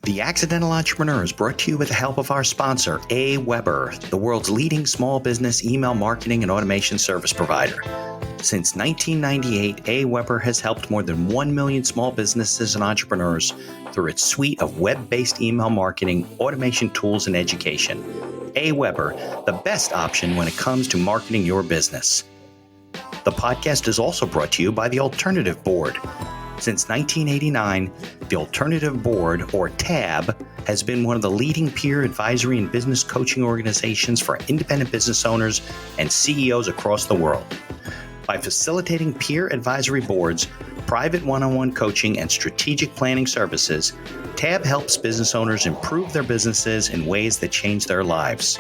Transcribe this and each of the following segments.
The Accidental Entrepreneur is brought to you with the help of our sponsor, AWeber, the world's leading small business email marketing and automation service provider. Since 1998, AWeber has helped more than 1 million small businesses and entrepreneurs through its suite of web-based email marketing, automation tools, and education. AWeber, the best option when it comes to marketing your business. The podcast is also brought to you by the Alternative Board. Since 1989, the Alternative Board, or TAB, has been one of the leading peer advisory and business coaching organizations for independent business owners and CEOs across the world. By facilitating peer advisory boards, private one-on-one coaching, and strategic planning services, TAB helps business owners improve their businesses in ways that change their lives.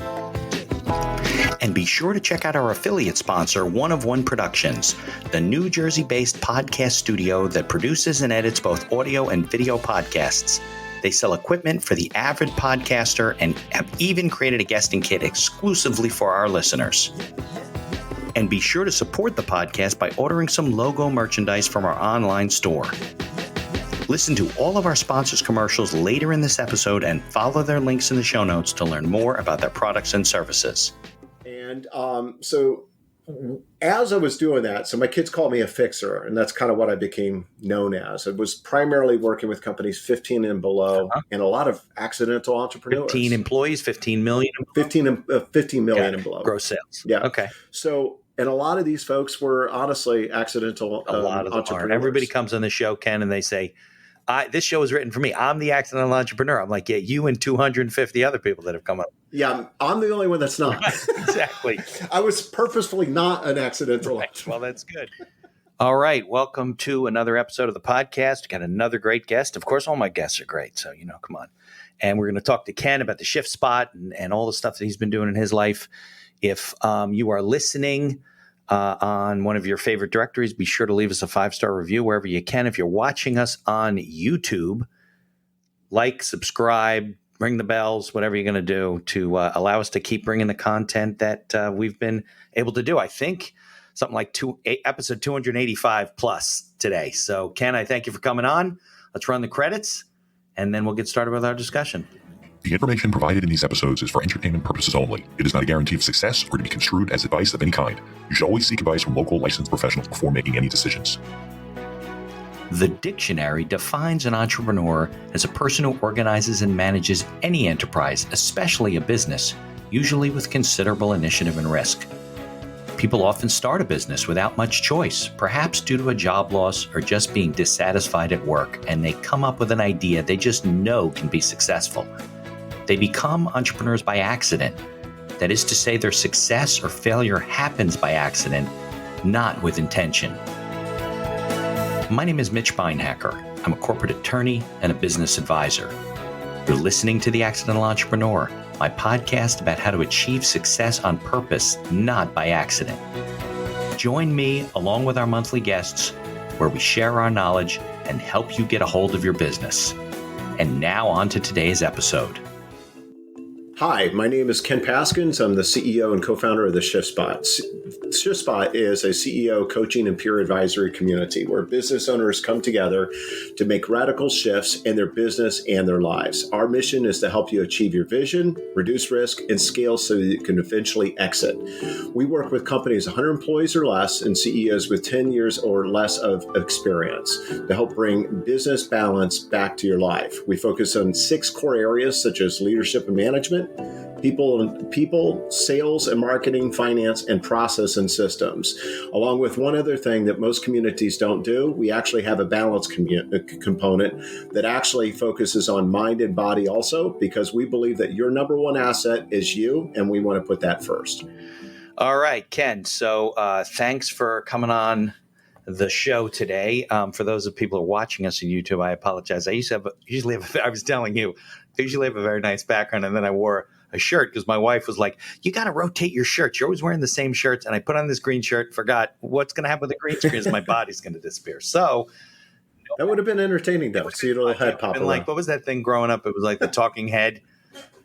And be sure to check out our affiliate sponsor, One of One Productions, the New Jersey-based podcast studio that produces and edits both audio and video podcasts. They sell equipment for the avid podcaster and have even created a guesting kit exclusively for our listeners. And be sure to support the podcast by ordering some logo merchandise from our online store. Listen to all of our sponsors' commercials later in this episode and follow their links in the show notes to learn more about their products and services. And so as I was doing that, so my kids called me a fixer, and that's kind of what I became known as. I was primarily working with companies 15 and below and a lot of accidental entrepreneurs. 15 employees, 15 million? 15 million and below. Gross sales. Yeah. Okay. So, and a lot of these folks were honestly accidental a lot of them entrepreneurs. Are. Everybody comes on the show, Ken, and they say, this show is written for me. I'm the accidental entrepreneur. I'm like, yeah, you and 250 other people that have come up. Yeah, I'm the only one that's not. Exactly. I was purposefully not an accidental. Right. Well, that's good. All right. Welcome to another episode of the podcast. Got another great guest. Of course, all my guests are great. So, come on. And we're going to talk to Ken about the Shift Spot and all the stuff that he's been doing in his life. If you are listening on one of your favorite directories, be sure to leave us a 5-star review wherever you can. If you're watching us on YouTube, like, subscribe, ring the bells, whatever you're going to do to allow us to keep bringing the content that we've been able to do. I think something like episode 285 plus today. So, Ken, I thank you for coming on. Let's run the credits, and then we'll get started with our discussion. The information provided in these episodes is for entertainment purposes only. It is not a guarantee of success or to be construed as advice of any kind. You should always seek advice from local licensed professionals before making any decisions. The dictionary defines an entrepreneur as a person who organizes and manages any enterprise, especially a business, usually with considerable initiative and risk. People often start a business without much choice, perhaps due to a job loss or just being dissatisfied at work, and they come up with an idea they just know can be successful. They become entrepreneurs by accident. That is to say, their success or failure happens by accident, not with intention. My name is Mitch Beinhacker. I'm a corporate attorney and a business advisor. You're listening to The Accidental Entrepreneur, my podcast about how to achieve success on purpose, not by accident. Join me along with our monthly guests, where we share our knowledge and help you get a hold of your business. And now on to today's episode. Hi, my name is Ken Paskins. I'm the CEO and co-founder of the Shift Spot. Shift Spot is a CEO coaching and peer advisory community where business owners come together to make radical shifts in their business and their lives. Our mission is to help you achieve your vision, reduce risk, and scale so that you can eventually exit. We work with companies 100 employees or less and CEOs with 10 years or less of experience to help bring business balance back to your life. We focus on 6 core areas such as leadership and management, people, sales and marketing, finance, and process and systems. Along with one other thing that most communities don't do, we actually have a balance component that actually focuses on mind and body also, because we believe that your number one asset is you, and we want to put that first. All right, Ken. So thanks for coming on the show today. For those of people who are watching us on YouTube, I apologize. I usually have a very nice background, and then I wore a shirt because my wife was like, you got to rotate your shirts. You're always wearing the same shirts. And I put on this green shirt, forgot what's going to happen with the green screen is my body's going to disappear. So that would have been entertaining though. See your little head pop around. Like, what was that thing growing up? It was like the talking head.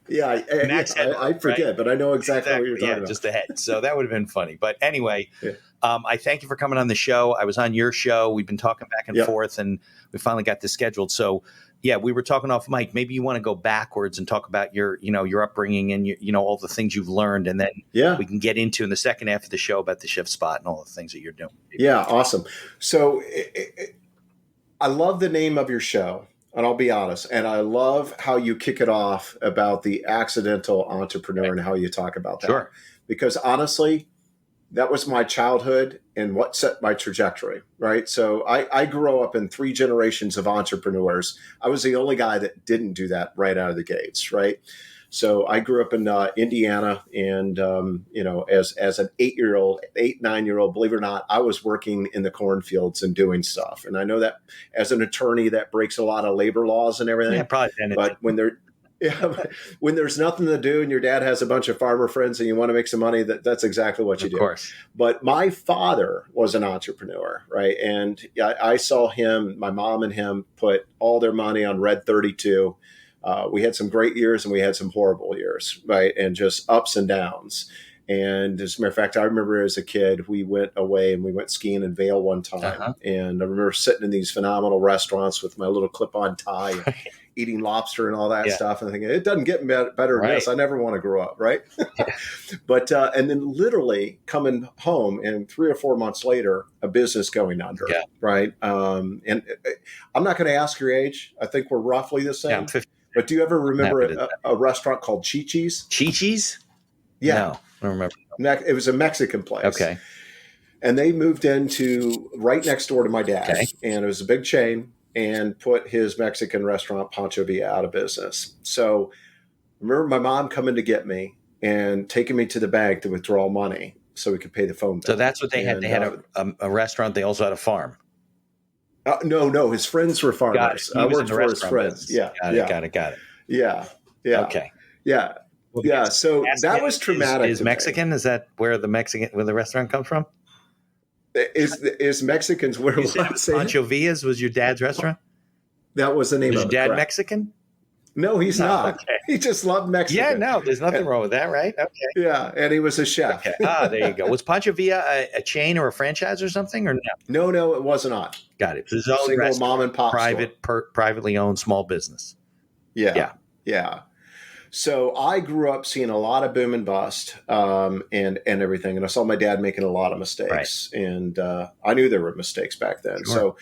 Yeah, I forget, right? But I know exactly what you're talking about. Just a head. So that would have been funny. But anyway, I thank you for coming on the show. I was on your show. We've been talking back and forth, and we finally got this scheduled. So, Yeah, we were talking off mic. Maybe you want to go backwards and talk about your upbringing and all the things you've learned, and then we can get into in the second half of the show about the Shift Spot and all the things that you're doing. Yeah, awesome. So I love the name of your show, and I'll be honest, and I love how you kick it off about the accidental entrepreneur and how you talk about that. Sure. Because honestly, that was my childhood and what set my trajectory, right? So I grew up in 3 generations of entrepreneurs. I was the only guy that didn't do that right out of the gates, right? So I grew up in Indiana, and as an 9-year-old, believe it or not, I was working in the cornfields and doing stuff. And I know that as an attorney, that breaks a lot of labor laws and everything. Yeah, probably. But when there's nothing to do and your dad has a bunch of farmer friends and you want to make some money, that's exactly what you do. Of course. But my father was an entrepreneur, right? And I saw him, my mom and him put all their money on Red 32. We had some great years and we had some horrible years, right? And just ups and downs. And as a matter of fact, I remember as a kid, we went away and we went skiing in Vail one time. And I remember sitting in these phenomenal restaurants with my little clip-on tie, eating lobster and all that stuff, and thinking, it doesn't get better than this. I never want to grow up, right? But and then literally coming home, and 3 or 4 months later, a business going under, right? And I'm not going to ask your age. I think we're roughly the same. Yeah, I'm 50. But do you ever remember a restaurant called Chi-Chi's? Chi-Chi's? Yeah. No, I don't remember. It was a Mexican place. Okay. And they moved into right next door to my dad. Okay. And it was a big chain, and put his Mexican restaurant, Pancho Villa, out of business. So I remember my mom coming to get me and taking me to the bank to withdraw money so we could pay the phone bill. So that's what they had. They had a restaurant. They also had a farm. No, his friends were farmers. I worked for his friends. Business. Got it. Yeah. Okay. Yeah. Well, yeah. So that was traumatic. Is Mexican? Is that where the restaurant comes from? Is Mexicans where Pancho Villa's was your dad's restaurant? That was the name of it. Was your dad Mexican? No, he's not. Okay. He just loved Mexican. Yeah, no, there's nothing wrong with that, right? Okay. Yeah, and he was a chef. Okay. There you go. Was Pancho Villa a chain or a franchise or something, or no? No, it was not. Got it. It was his own single mom and pop privately owned small business. Yeah. So I grew up seeing a lot of boom and bust and everything. And I saw my dad making a lot of mistakes. Right. And I knew there were mistakes back then. Sure. So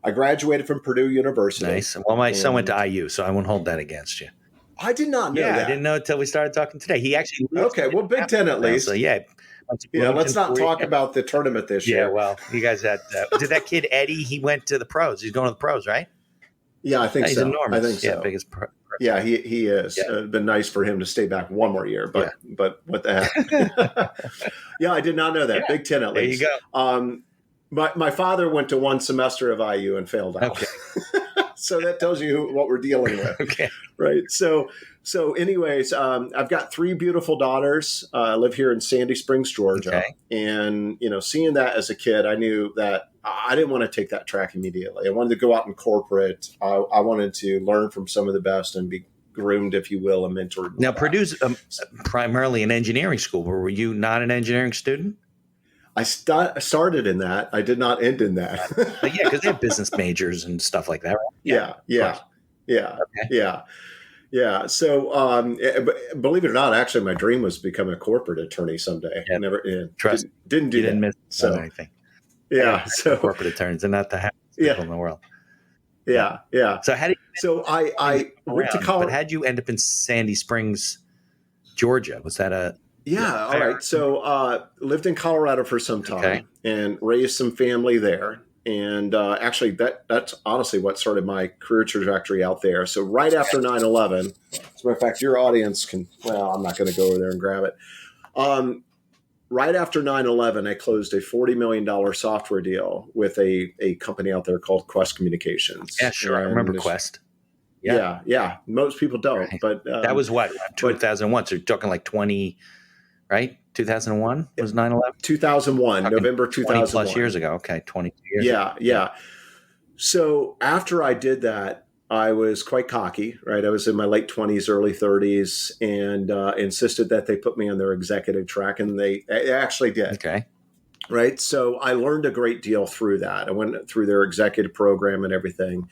I graduated from Purdue University. Nice. Well, my son went to IU, so I won't hold that against you. I did not know that. I didn't know until we started talking today. He actually well, Big Ten at least. So let's not talk about the tournament this year. Yeah, well, you guys had did that kid Eddie? He went to the pros. He's going to the pros, right? Yeah, I think He's so. Enormous. I think so. Yeah, biggest pro. Yeah, he is. Yeah. It'd been nice for him to stay back one more year, but what the heck? Yeah, I did not know that. Yeah. Big Ten at least. There you go. My father went to one semester of IU and failed out. Okay. So that tells you what we're dealing with. Okay. Right. So anyways, I've got 3 beautiful daughters. I live here in Sandy Springs, Georgia. Okay. And, seeing that as a kid, I knew that I didn't want to take that track immediately. I wanted to go out in corporate. I wanted to learn from some of the best and be groomed, if you will, and mentored. Now, Purdue's primarily an engineering school. Were you not an engineering student? I started in that. I did not end in that. But yeah, because they have business majors and stuff like that. Right? Yeah. So, believe it or not, actually, my dream was to become a corporate attorney someday. Yep. Didn't do that. Didn't miss anything. Yeah. So corporate attorneys are not the happiest people in the world. Yeah. So how did you? So I went to college. But how'd you end up in Sandy Springs, Georgia? Was that a? Yeah. All right. So lived in Colorado for some time and raised some family there. And actually, that's honestly what started my career trajectory out there. So right after 9/11, as a matter of fact, your audience can, I'm not going to go over there and grab it. Right after 9/11, I closed a $40 million software deal with a company out there called Quest Communications. Yeah, sure. I remember Quest. Yeah. Most people don't. Right. But that was what? 2001. So you're talking like 20, right? 2001 was 9/11? 2001, November 2001. 20 plus years ago. Okay, 22 years ago. Yeah. So after I did that, I was quite cocky, right? I was in my late 20s, early 30s, and insisted that they put me on their executive track, and they actually did. Okay. Right? So I learned a great deal through that. I went through their executive program and everything.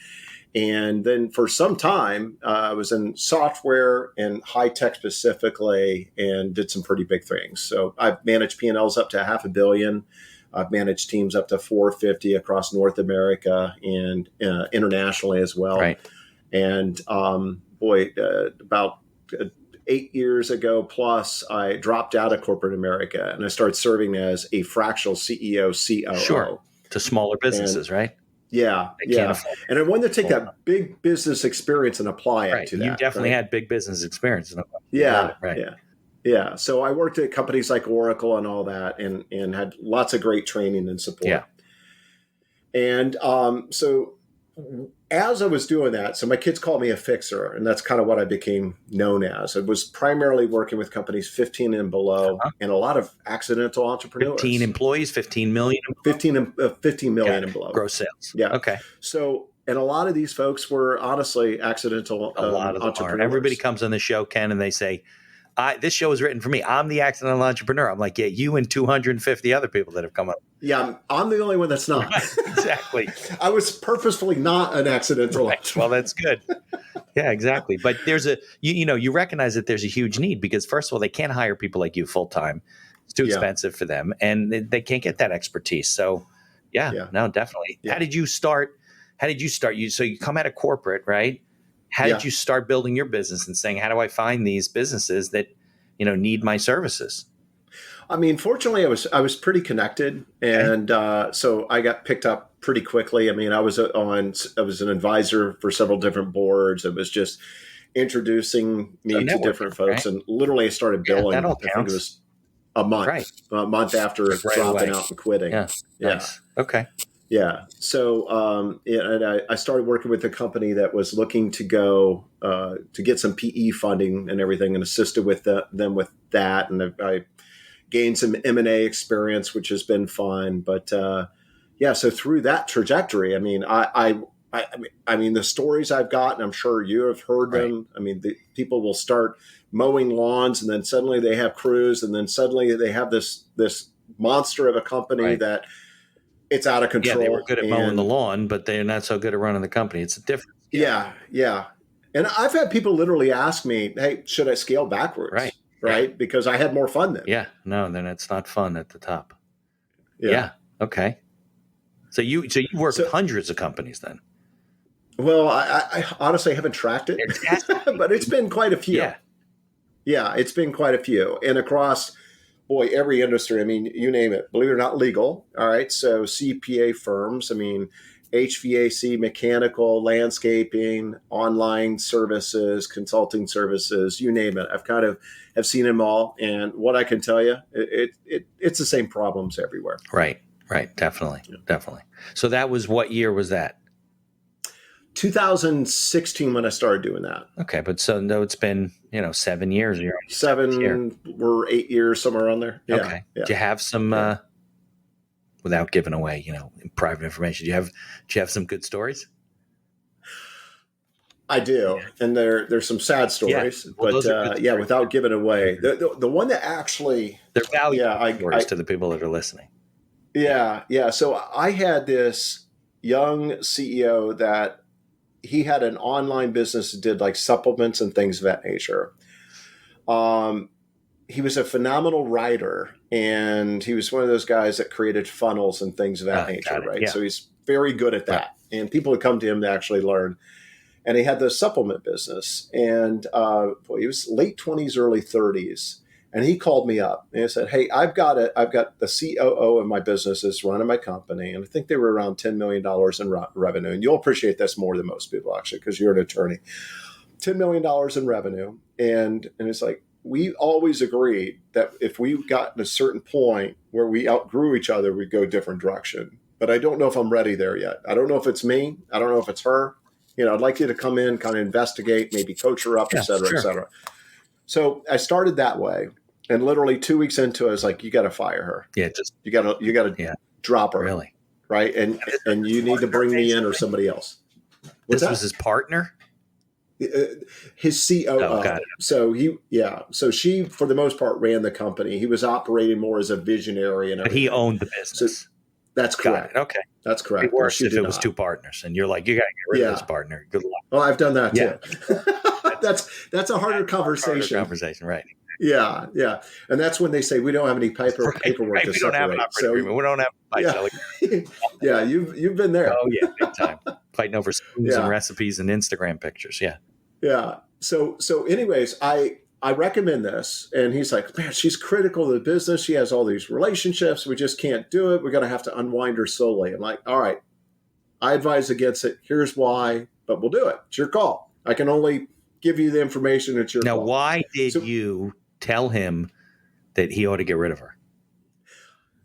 And then for some time, I was in software and high tech specifically, and did some pretty big things. So I've managed P&Ls up to $500 million. I've managed teams up to 450 across North America and internationally as well. Right. And about 8 years ago plus, I dropped out of corporate America and I started serving as a fractional CEO, COO. Sure. To smaller businesses, right? Yeah, yeah. And I wanted to take that big business experience and apply it to that. You definitely had big business experience. Yeah, right. Yeah. So I worked at companies like Oracle and all that, and had lots of great training and support. Yeah. And so as I was doing that, so my kids called me a fixer, and that's kind of what I became known as. I was primarily working with companies 15 and below, and a lot of accidental entrepreneurs. 15 employees, 15 million? 15 million and below. Gross sales. Yeah. Okay. So, and a lot of these folks were honestly accidental a lot of them entrepreneurs. Are. Everybody comes on the show, Ken, and they say, this show is written for me. I'm the accidental entrepreneur. I'm like, yeah, you and 250 other people that have come up. Yeah, I'm the only one that's not. Exactly. I was purposefully not an accidental entrepreneur. Well, that's good. Yeah, exactly. But there's you recognize that there's a huge need because, first of all, they can't hire people like you full time. It's too expensive for them, and they can't get that expertise. So, no, definitely. Yeah. How did you start? So you come out of corporate, right? How did you start building your business and saying, how do I find these businesses that, need my services? I mean, fortunately, I was pretty connected, and so I got picked up pretty quickly. I mean, I was an advisor for several different boards. It was just introducing me to different folks, and literally I started billing. I think it was a month after dropping out and quitting. Yeah, nice. Okay. Yeah. So, and I started working with a company that was looking to go to get some PE funding and everything, and assisted with them with that. And I gained some M&A experience, which has been fun. But so through that trajectory, I mean, I mean, the stories I've gotten, I'm sure you have heard them. I mean, the people will start mowing lawns, and then suddenly they have crews, and then suddenly they have this monster of a company that. It's out of control. Yeah, they were good at mowing the lawn, but they're not so good at running the company. It's a difference. Yeah. And I've had people literally ask me, hey, should I scale backwards? Right? Because I had more fun then. Yeah. No, then it's not fun at the top. Yeah. Okay. So you work with hundreds of companies then? Well, I honestly haven't tracked it, but it's been quite a few. Yeah, it's been quite a few. And across... every industry, I mean, you name it, believe it or not, legal. All right. So CPA firms, I mean, HVAC, mechanical, landscaping, online services, consulting services, you name it. I've kind of have seen them all. And what I can tell you, it's the same problems everywhere. Right. Definitely. So that was, what year was that? 2016 when I started doing that. Okay, but so no, it's been 7 years. You're 7 or 8 years, somewhere around there. Yeah, okay. Yeah. Do you have some, without giving away, private information? Do you have some good stories? I do, and there's some sad stories, but without giving away, the one that actually they're valuable stories to the people that are listening. Yeah. So I had this young CEO that. He had an online business that did like supplements and things of that nature. He was a phenomenal writer, and he was one of those guys that created funnels and things of that nature, right? Yeah. So he's very good at that. Right. And people would come to him to actually learn. And he had the supplement business, and he was late 20s, early 30s. And he called me up and he said, hey, I've got the COO of my business is running my company. And I think they were around $10 million in revenue. And you'll appreciate this more than most people, actually, because you're an attorney. $10 million in revenue. And it's like, we always agreed that if we got to a certain point where we outgrew each other, we'd go a different direction. But I don't know if I'm ready there yet. I don't know if it's me. I don't know if it's her. I'd like you to come in, kind of investigate, maybe coach her up, et cetera, et cetera. So I started that way. And literally 2 weeks into it, I was like, you got to fire her. Yeah, you got to drop her. Really? Right? And you need to bring me in or somebody else. This was his partner? His COO. Oh, got it. So she, for the most part, ran the company. He was operating more as a visionary. But he owned the business. That's correct. Okay. That's correct. It'd be worse if it was two partners and you're like, you got to get rid of this partner. Good luck. Oh, I've done that too. That's a harder conversation. Right. Yeah. And that's when they say we don't have any paperwork to separate. We don't have an operating agreement. We don't have a yeah, you've been there. Oh yeah, big time. Fighting over spoons and recipes and Instagram pictures. Yeah. Yeah. So anyways, I recommend this. And he's like, man, she's critical to the business. She has all these relationships. We just can't do it. We're going to have to unwind her slowly. I'm like, all right, I advise against it. Here's why, but we'll do it. It's your call. I can only give you the information. It's your call. Now, why did you tell him that he ought to get rid of her?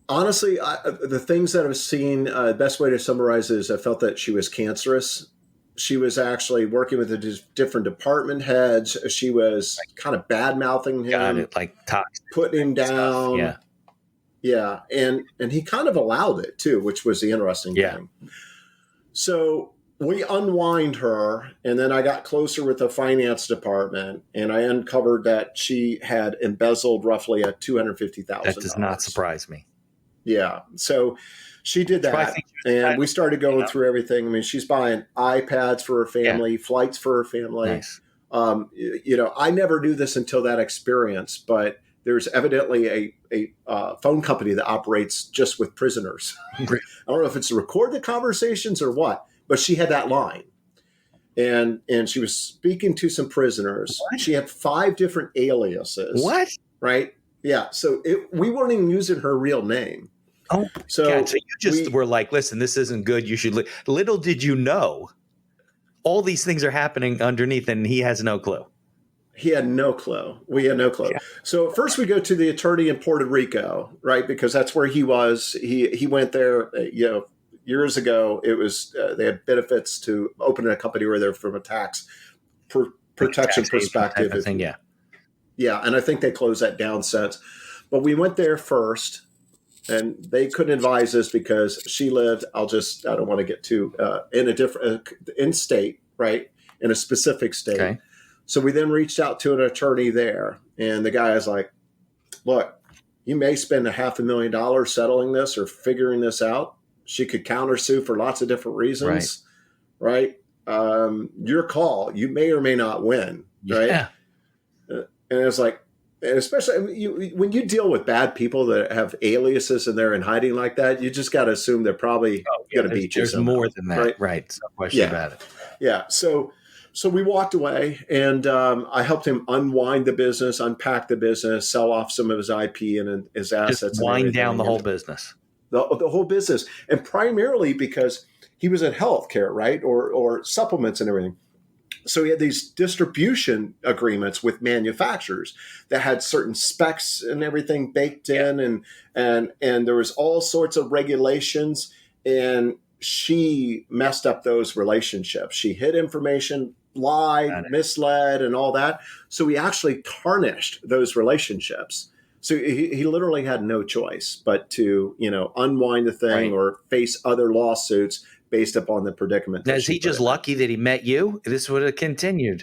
Honestly, the things that I've seen, the best way to summarize it is I felt that she was cancerous. She was actually working with the different department heads. She was kind of bad-mouthing him. Got it, like toxic. Putting him down. Stuff. Yeah. And he kind of allowed it too, which was the interesting thing. So we unwind her, and then I got closer with the finance department, and I uncovered that she had embezzled roughly at $250,000. That does not surprise me. Yeah. So she did that, and we started going through everything. I mean, she's buying iPads for her family, flights for her family. Nice. I never knew this until that experience, but there's evidently a phone company that operates just with prisoners. I don't know if it's to record the conversations or what, but she had that line. And she was speaking to some prisoners. What? She had 5 different aliases. What? Right? Yeah. So we weren't even using her real name. Oh, so you just were like, listen, this isn't good. You should. Little did you know, all these things are happening underneath, and he has no clue. He had no clue. We had no clue. Yeah. So first we go to the attorney in Puerto Rico, right? Because that's where he was. He went there, years ago. It was they had benefits to open a company where they're from a tax protection perspective. Yeah, and I think they closed that down since. But we went there first. And they couldn't advise us because she lived, I don't want to get too, in a different, in state, right? In a specific state. Okay. So we then reached out to an attorney there. And the guy is like, look, you may spend $500,000 settling this or figuring this out. She could countersue for lots of different reasons, right? Your call. You may or may not win, right? Yeah. And it's like, and especially when you deal with bad people that have aliases and they're in hiding like that, you just got to assume they're probably going to beat you. There's more than that, right? No question about it. Yeah. So we walked away, and I helped him unwind the business, unpack the business, sell off some of his IP and his assets. Just wind down the whole business. The whole business, and primarily because he was in healthcare, right, or supplements and everything. So he had these distribution agreements with manufacturers that had certain specs and everything baked in, and there was all sorts of regulations, and she messed up those relationships. She hid information, lied, misled, and all that. So he actually tarnished those relationships. So he literally had no choice but to, unwind the thing or face other lawsuits based upon the predicament. Now, is he just lucky that he met you? This would have continued.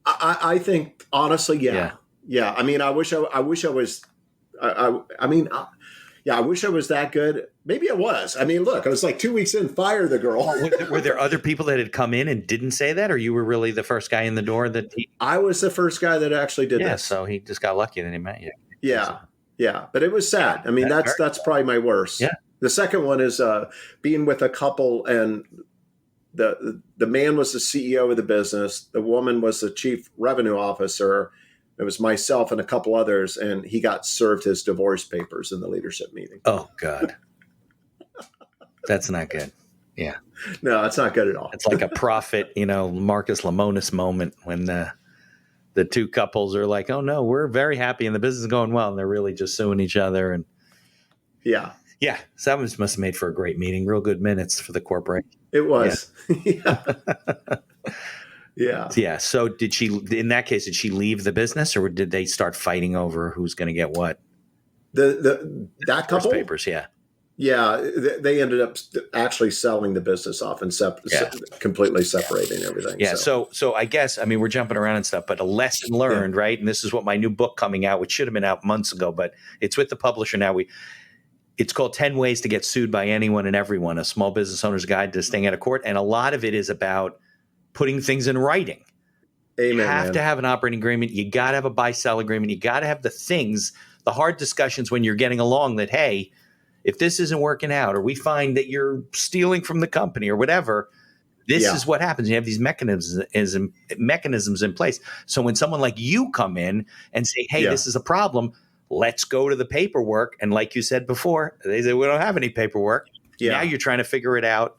I think honestly, yeah. I mean, I wish I was. I wish I was that good. Maybe I was. I mean, look, I was like 2 weeks in, fire the girl. Were there other people that had come in and didn't say that, or you were really the first guy in the door? I was the first guy that actually did this. So he just got lucky that he met you. Yeah, but it was sad. I mean, that's probably my worst. Yeah. The second one is being with a couple, and the man was the CEO of the business. The woman was the chief revenue officer. It was myself and a couple others, and he got served his divorce papers in the leadership meeting. Oh, God. That's not good. Yeah. No, it's not good at all. It's like a prophet, Marcus Lemonis moment when the two couples are like, oh, no, we're very happy and the business is going well. And they're really just suing each other. And yeah. Yeah. So that must have made for a great meeting. Real good minutes for the corporation. It was. Yeah. Yeah. So in that case, did she leave the business, or did they start fighting over who's going to get what? That couple? Papers, yeah. Yeah. They ended up actually selling the business off and completely separating everything. Yeah. So I guess, we're jumping around and stuff, but a lesson learned, right? And this is what my new book coming out, which should have been out months ago, but it's with the publisher now. it's called 10 Ways to Get Sued by Anyone and Everyone, a small business owner's guide to staying out of court. And a lot of it is about putting things in writing. Amen, You have man. to have an operating agreement. You got to have a buy-sell agreement. You got to have the things, the hard discussions when you're getting along that, hey, if this isn't working out or we find that you're stealing from the company or whatever, this is what happens. You have these mechanisms in place. So when someone like you come in and say, hey, this is a problem, let's go to the paperwork. And like you said before, they say, we don't have any paperwork. Yeah. Now you're trying to figure it out,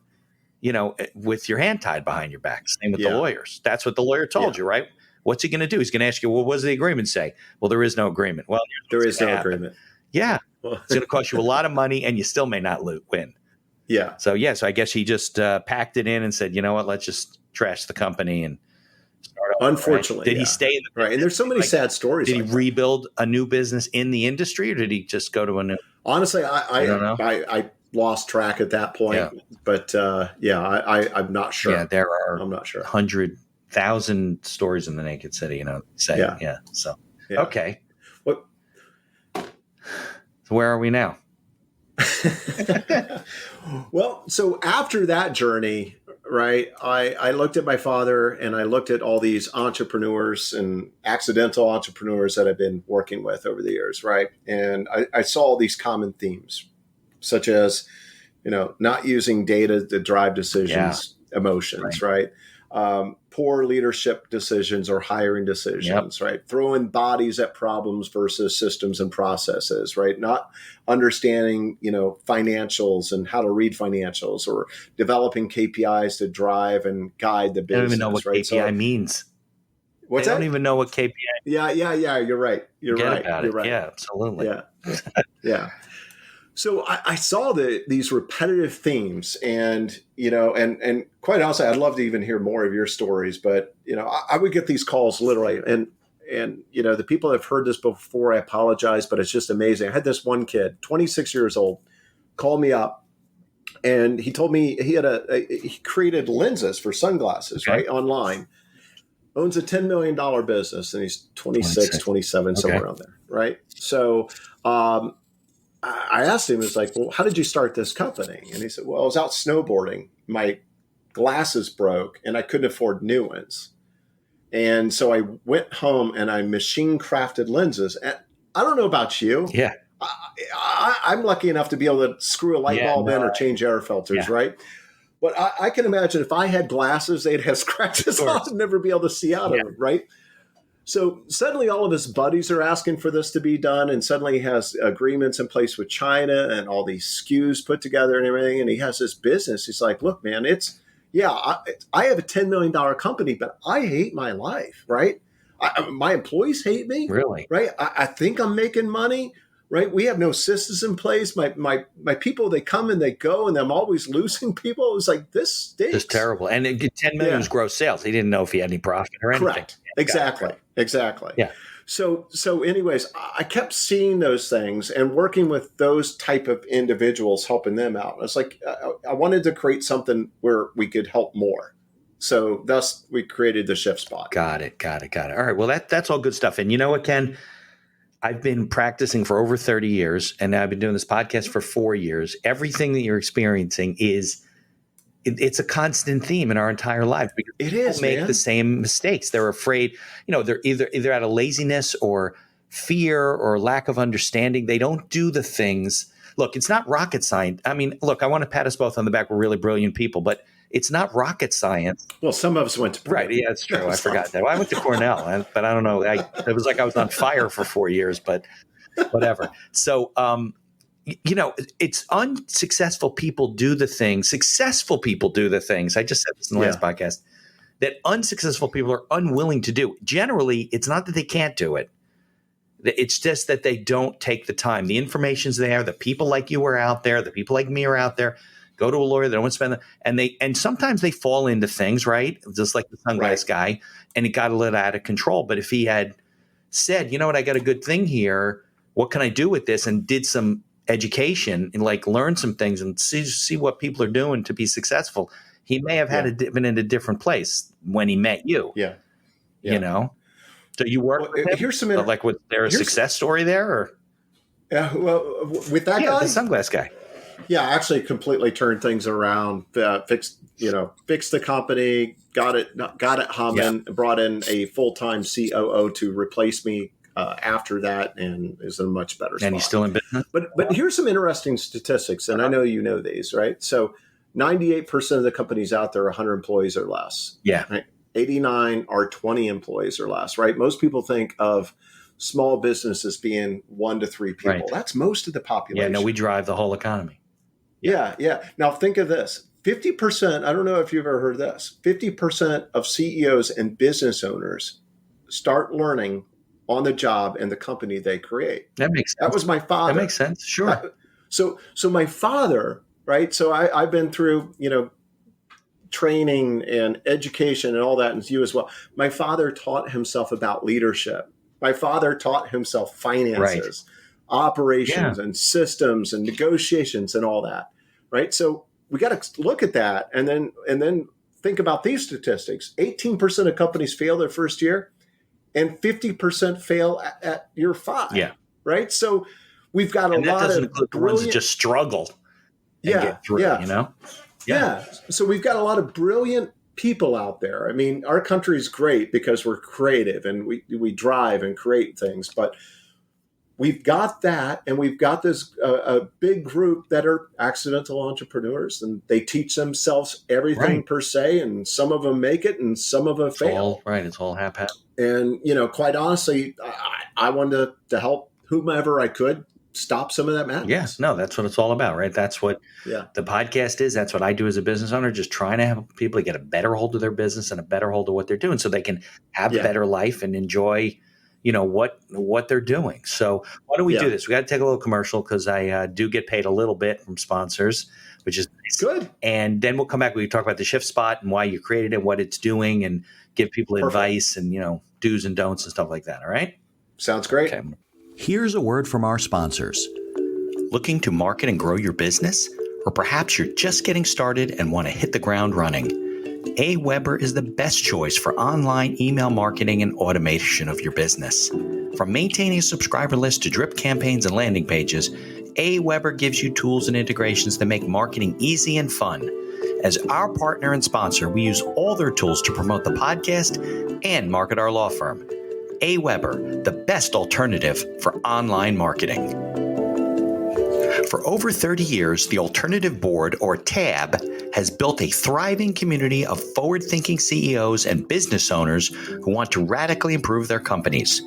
with your hand tied behind your back. Same with the lawyers. That's what the lawyer told you, right? What's he going to do? He's going to ask you, well, what does the agreement say? Well, there is no agreement. Well, there is no agreement. Yeah. It's going to cost you a lot of money and you still may not win. Yeah. So I guess he just packed it in and said, you know what, let's just trash the company and start over. Unfortunately. Right? Did he stay in the right? And there's so many sad stories. Did he rebuild a new business in the industry or did he just go to a new? Honestly, I don't know. I lost track at that point. Yeah. But I'm not sure. Yeah, I'm not sure. 100,000 stories in the Naked City, say. Yeah. So, okay. What? So where are we now? Well, so after that journey, right, I looked at my father and I looked at all these entrepreneurs and accidental entrepreneurs that I've been working with over the years, right? And I saw all these common themes, such as, not using data to drive decisions, emotions, right? Poor leadership decisions or hiring decisions, right? Throwing bodies at problems versus systems and processes, right? Not understanding, financials and how to read financials or developing KPIs to drive and guide the business. I don't even know what KPI means. What's that? I don't even know what KPI. Yeah. You're right. You're right. You're right. Yeah, absolutely. Yeah. Yeah. So I saw these repetitive themes and quite honestly, I'd love to even hear more of your stories, but, I would get these calls literally and the people that have heard this before, I apologize, but it's just amazing. I had this one kid, 26 years old, call me up and he told me he had he created lenses for sunglasses, right? Online, owns a $10 million business and he's 26, 27, somewhere around there. Right. So, I asked him, it's like, well, how did you start this company? And he said, well, I was out snowboarding. My glasses broke and I couldn't afford new ones. And so I went home and I machine crafted lenses. And I don't know about you. Yeah. I'm lucky enough to be able to screw a light bulb in or change air filters, right? But I can imagine if I had glasses, they'd have scratches on and never be able to see out of them, right? So suddenly all of his buddies are asking for this to be done. And suddenly he has agreements in place with China and all these SKUs put together and everything. And he has this business. He's like, look, man, I have a $10 million company, but I hate my life, right? My employees hate me. Really? Right? I think I'm making money, right? We have no systems in place. My people, they come and they go and I'm always losing people. It was like, this stinks. It's terrible. And 10 million was gross sales. He didn't know if he had any profit or anything. Correct. Exactly. Yeah. So anyways, I kept seeing those things and working with those type of individuals, helping them out. I was like, I wanted to create something where we could help more. So thus we created the Shift Spot. Got it. All right. Well, that's all good stuff. And you know what, Ken? I've been practicing for over 30 years and I've been doing this podcast for 4 years. Everything that you're experiencing it's a constant theme in our entire life because people make the same mistakes. They're afraid, they're either out of laziness or fear or lack of understanding. They don't do the things. Look, it's not rocket science. I mean, look, I want to pat us both on the back. We're really brilliant people, but it's not rocket science. Well, some of us went to Purdue. Right. Yeah, that's true. I forgot that. Well, I went to Cornell, but I don't know. It was like I was on fire for 4 years, but whatever. So, it's unsuccessful people do the things. Successful people do the things. I just said this in the last podcast that unsuccessful people are unwilling to do. Generally, it's not that they can't do it. It's just that they don't take the time. The information's there. The people like you are out there. The people like me are out there. Go to a lawyer. They don't want to spend and sometimes they fall into things, right? Just like the sunglass guy, and it got a little out of control. But if he had said, you know what, I got a good thing here. What can I do with this? And did some education and learn some things and see what people are doing to be successful. He may have been in a different place when he met you. Yeah. So you work with him? Here's some was there a success story there or? Yeah, well, with that guy, the sunglass guy. yeah, actually completely turned things around, fixed the company, got it humming, brought in a full-time COO to replace me after that, and is in a much better spot. And he's still in business. But here's some interesting statistics, and I know you know these, right? So 98% of the companies out there are 100 employees or less. Yeah. Right? 89 are 20 employees or less, right? Most people think of small businesses being 1 to 3 people. Right. That's most of the population. Yeah, no, we drive the whole economy. Yeah. Now think of this. 50%, I don't know if you've ever heard this, 50% of CEOs and business owners start learning on the job in the company they create. That makes sense. That was my father. That makes sense. Sure. So my father, right? So I've been through, training and education and all that, and you as well. My father taught himself about leadership. My father taught himself finances, operations, and systems and negotiations and all that, right? So we got to look at that and then think about these statistics. 18% of companies fail their first year, and 50% fail at year 5. Yeah. Right. So we've got a lot that doesn't of include the ones that just struggle and get through. Yeah. So we've got a lot of brilliant people out there. I mean, our country's great because we're creative and we drive and create things, but we've got that, and we've got this a big group that are accidental entrepreneurs, and they teach themselves everything per se, and some of them make it and some of them fail. It's all haphazard. And, quite honestly, I wanted to help whomever I could stop some of that madness. Yes, no, that's what it's all about, right? That's what the podcast is. That's what I do as a business owner, just trying to help people get a better hold of their business and a better hold of what they're doing so they can have a better life and enjoy, what they're doing. So why don't we do this? We got to take a little commercial because I do get paid a little bit from sponsors, which is nice. Good. And then we'll come back. We talk about the Shift Spot and why you created it, what it's doing, and give people advice and, do's and don'ts and stuff like that. All right? Sounds great. Okay. Here's a word from our sponsors. Looking to market and grow your business? Or perhaps you're just getting started and want to hit the ground running? AWeber is the best choice for online email marketing and automation of your business. From maintaining a subscriber list to drip campaigns and landing pages, AWeber gives you tools and integrations that make marketing easy and fun. As our partner and sponsor, we use all their tools to promote the podcast and market our law firm. AWeber, the best alternative for online marketing. For over 30 years, the Alternative Board, or TAB, has built a thriving community of forward-thinking CEOs and business owners who want to radically improve their companies.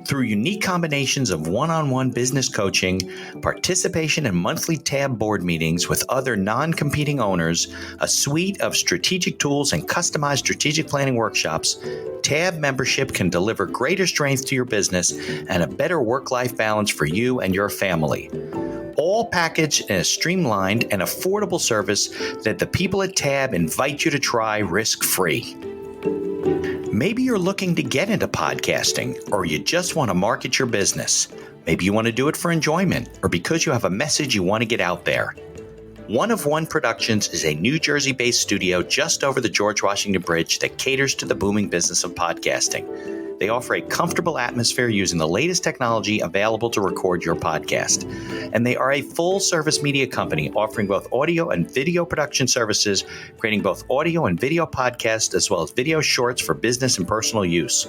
Through unique combinations of one-on-one business coaching, participation in monthly TAB board meetings with other non-competing owners, a suite of strategic tools, and customized strategic planning workshops, TAB membership can deliver greater strength to your business and a better work-life balance for you and your family. All packaged in a streamlined and affordable service that the people at TAB invite you to try risk-free. Maybe you're looking to get into podcasting, or you just want to market your business. Maybe you want to do it for enjoyment, or because you have a message you want to get out there. One of One Productions is a New Jersey-based studio just over the George Washington Bridge that caters to the booming business of podcasting. They offer a comfortable atmosphere using the latest technology available to record your podcast. And they are a full-service media company offering both audio and video production services, creating both audio and video podcasts as well as video shorts for business and personal use.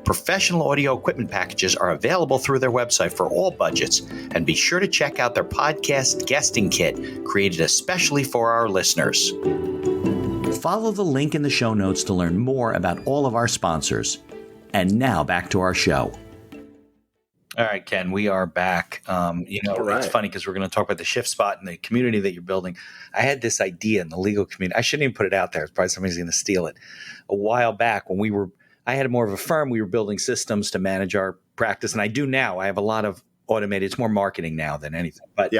Professional audio equipment packages are available through their website for all budgets, and be sure to check out their podcast guesting kit, created especially for our listeners. Follow the link in the show notes to learn more about all of our sponsors. And now back to our show. All right, Ken, we are back. It's funny because we're going to talk about the Shift Spot and the community that you're building. I had this idea in the legal community. I shouldn't even put it out there. It's probably somebody's going to steal it. A while back when I had more of a firm, we were building systems to manage our practice. And I do now. I have a lot of automated. It's more marketing now than anything. But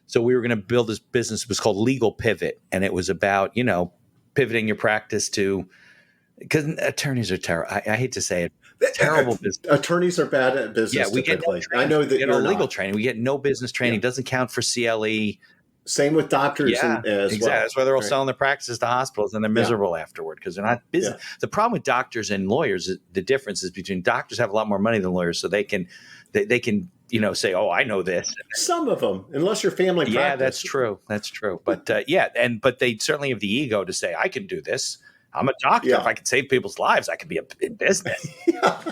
so we were going to build this business. It was called Legal Pivot. And it was about, pivoting your practice to, because attorneys are terrible. I hate to say it. Terrible business. Attorneys are bad at business. Yeah, we typically. Get no I know that you're legal not. Training. We get no business training. Doesn't count for CLE. Same with doctors. Exactly. Well. That's why they're all selling their practices to hospitals, and they're miserable afterward because they're not business. Yeah. The problem with doctors and lawyers, the difference is between doctors have a lot more money than lawyers, so they can say, oh, I know this. Some of them, unless your family practice. Yeah, that's true. That's true. But but they certainly have the ego to say, I can do this. I'm a doctor. Yeah. If I can save people's lives, I could be in business.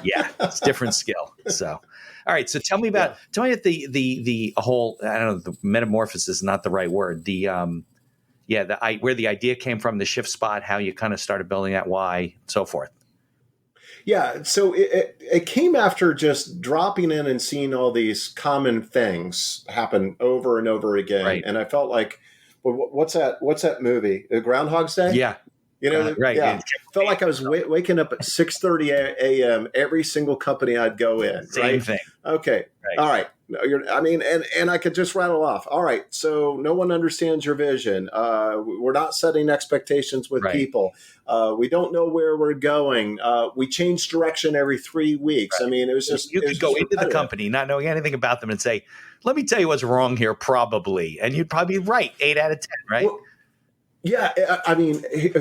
Yeah, it's a different skill. So, all right. So tell me about the whole, I don't know, the metamorphosis is not the right word. Where the idea came from, the shift spot, how you kind of started building that, why, so forth. Yeah, so it came after just dropping in and seeing all these common things happen over and over again, Right. and I felt like, well, what's that movie, Groundhog's Day? Yeah, right. Yeah, felt like I was waking up at 6:30 a.m. every single company I'd go in. Same thing. Okay, right. All right. And I could just rattle off. All right, so no one understands your vision. We're not setting expectations with people. We don't know where we're going. We change direction every 3 weeks. Right. It was just, you could go into the company not knowing anything about them and say, let me tell you what's wrong here, probably. And you'd probably be right 8 out of 10, right? Well, yeah.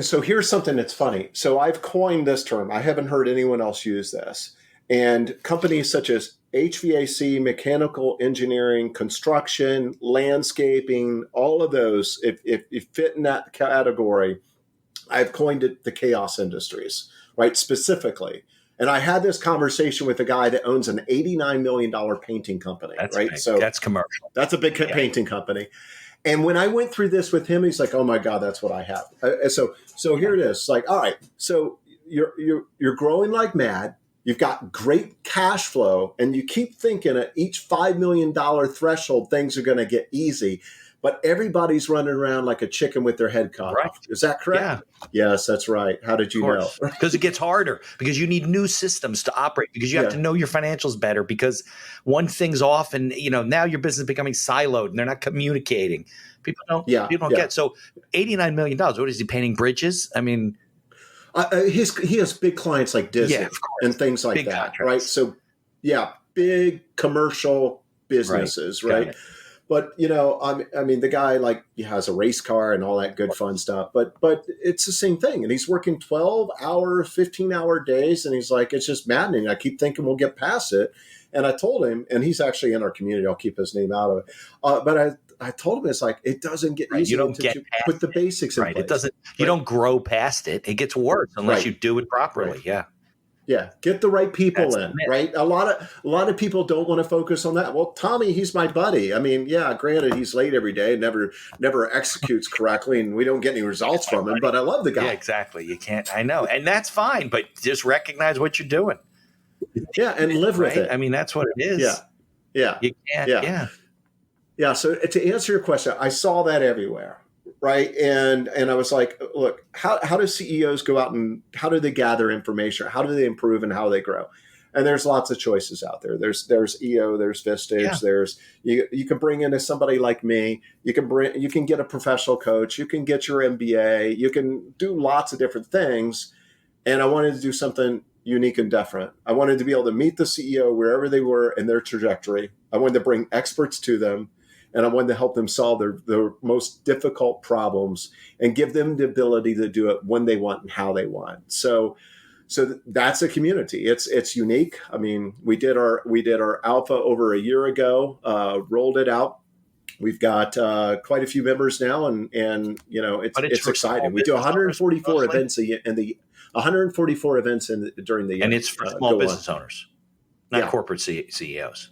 So here's something that's funny. So I've coined this term. I haven't heard anyone else use this. And companies such as HVAC, mechanical engineering, construction, landscaping, all of those, if you fit in that category, I've coined it the chaos industries, right? Specifically. And I had this conversation with a guy that owns an $89 million painting company, that's right? Big. So that's commercial. That's a big painting company. And when I went through this with him, he's like, "Oh my God, that's what I have." So here it is. It's like, all right, so you're growing like mad. You've got great cash flow, and you keep thinking at each $5 million threshold, things are going to get easy. But everybody's running around like a chicken with their head cut off. Is that correct? Yeah. Yes, that's right. How did you know? Because it gets harder, because you need new systems to operate, because you have to know your financials better, because one thing's off and, now your business is becoming siloed and they're not communicating. People don't get. So $89 million, what is he, painting bridges? He has big clients like Disney and things like big that, contracts. Right? So, big commercial businesses, right? But the guy he has a race car and all that good fun stuff. But it's the same thing, and he's working 12-hour, 15-hour days, and he's like, it's just maddening. I keep thinking we'll get past it, and I told him, and he's actually in our community. I'll keep his name out of it. But I told him, it's like, it doesn't get easier. You don't get put the basics in place. It doesn't. You don't grow past it. It gets worse unless you do it properly. Yeah. Yeah, get the right people in, right? A lot of people don't want to focus on that. Well, Tommy, he's my buddy. Granted, he's late every day, never executes correctly, and we don't get any results from him. But I love the guy. Yeah, exactly. You can't. I know, and that's fine. But just recognize what you're doing. Yeah, and live with it. That's what it is. Yeah. You can't. Yeah. So to answer your question, I saw that everywhere. Right. And I was like, look, how do CEOs go out and how do they gather information? How do they improve and how they grow? And there's lots of choices out there. There's EO, there's Vistage, there's you can bring in somebody like me. You can get a professional coach. You can get your MBA. You can do lots of different things. And I wanted to do something unique and different. I wanted to be able to meet the CEO wherever they were in their trajectory. I wanted to bring experts to them. And I wanted to help them solve their most difficult problems and give them the ability to do it when they want and how they want. So that's a community. It's unique. We did our alpha over a year ago, rolled it out. We've got quite a few members now, and it's exciting. We do 144 events during the year, and it's for small business owners, not corporate CEOs.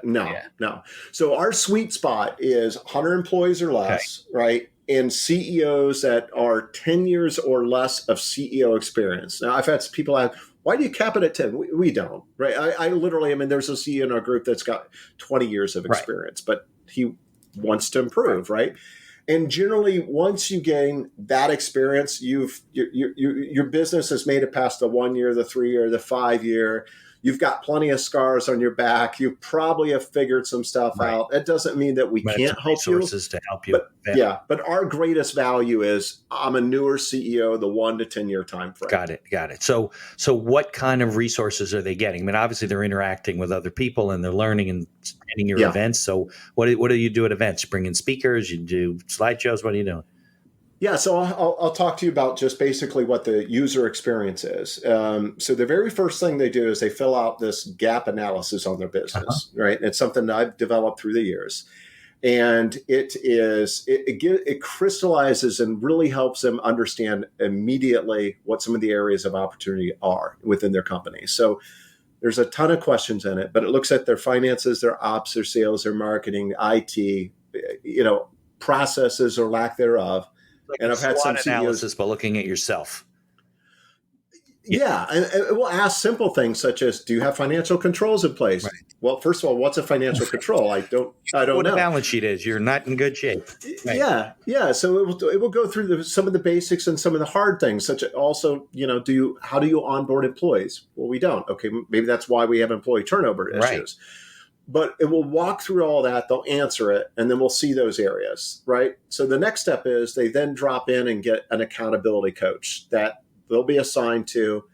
No. So our sweet spot is 100 employees or less, right? And CEOs that are 10 years or less of CEO experience. Now, I've had people ask, why do you cap it at 10? We don't, right? I literally, there's a CEO in our group that's got 20 years of experience, but he wants to improve, right? And generally, once you gain that experience, your business has made it past the 1 year, the 3 year, the 5 year. You've got plenty of scars on your back. You probably have figured some stuff out. That doesn't mean that we can't help you. Resources to help you. But our greatest value is I'm a newer CEO, the 1 to 10 year time frame. Got it. So what kind of resources are they getting? Obviously they're interacting with other people and they're learning and attending your events. So what do you do at events? Bring in speakers? You do slideshows? What are you doing? Yeah, so I'll talk to you about just basically what the user experience is. So the very first thing they do is they fill out this gap analysis on their business, right? And it's something that I've developed through the years, and it crystallizes and really helps them understand immediately what some of the areas of opportunity are within their company. So there's a ton of questions in it, but it looks at their finances, their ops, their sales, their marketing, IT, processes or lack thereof. Like And I've had some CEOs, analysis, but looking at yourself. yeah, and we'll ask simple things such as, do you have financial controls in place? Right. Well, first of all, what's a financial control? I don't What know. a balance sheet is. You're not in good shape. Right. Yeah. So it will go through some of the basics and some of the hard things, such as also, how do you onboard employees? Well, we don't. Okay, maybe that's why we have employee turnover issues. Right. But it will walk through all that. They'll answer it, and then we'll see those areas, right? So the next step is they then drop in and get an accountability coach that they'll be assigned to.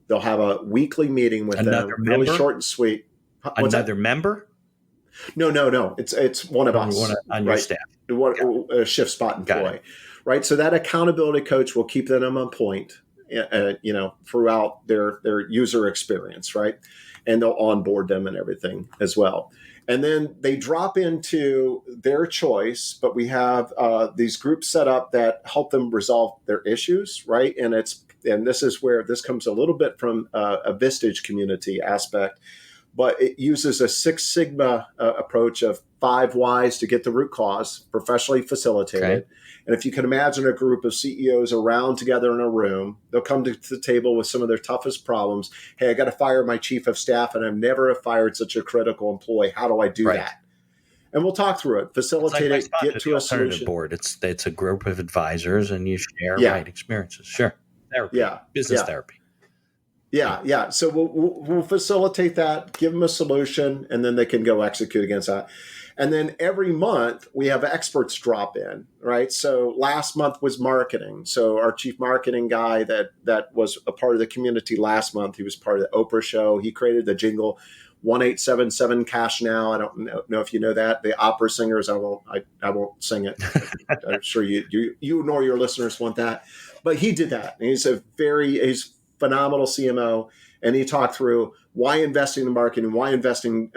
They'll have a weekly meeting with them, really short and sweet. Another member? No. It's one of us. One on your staff. A shift spot employee, right? So that accountability coach will keep them on point, throughout their user experience, right? And they'll onboard them and everything as well. And then they drop into their choice, but we have these groups set up that help them resolve their issues, right? And this is where this comes a little bit from a Vistage community aspect, but it uses a Six Sigma approach of 5 whys to get the root cause, professionally facilitated. Okay. And if you can imagine a group of CEOs around together in a room, they'll come to the table with some of their toughest problems. Hey, I got to fire my chief of staff, and I've never fired such a critical employee. How do I do that? And we'll talk through it, facilitate it, get to a solution. Board. It's a group of advisors, and you share experiences. Sure, therapy, business therapy. Yeah. So we'll facilitate that, give them a solution, and then they can go execute against that. And then every month we have experts drop in, right? So last month was marketing. So our chief marketing guy that was a part of the community last month, he was part of the Oprah show. He created the jingle 1877 Cash Now. I don't know if you know that. The opera singers, I won't sing it. I'm sure you nor your listeners want that. But he did that. And he's phenomenal CMO. And he talked through why investing in marketing, why investing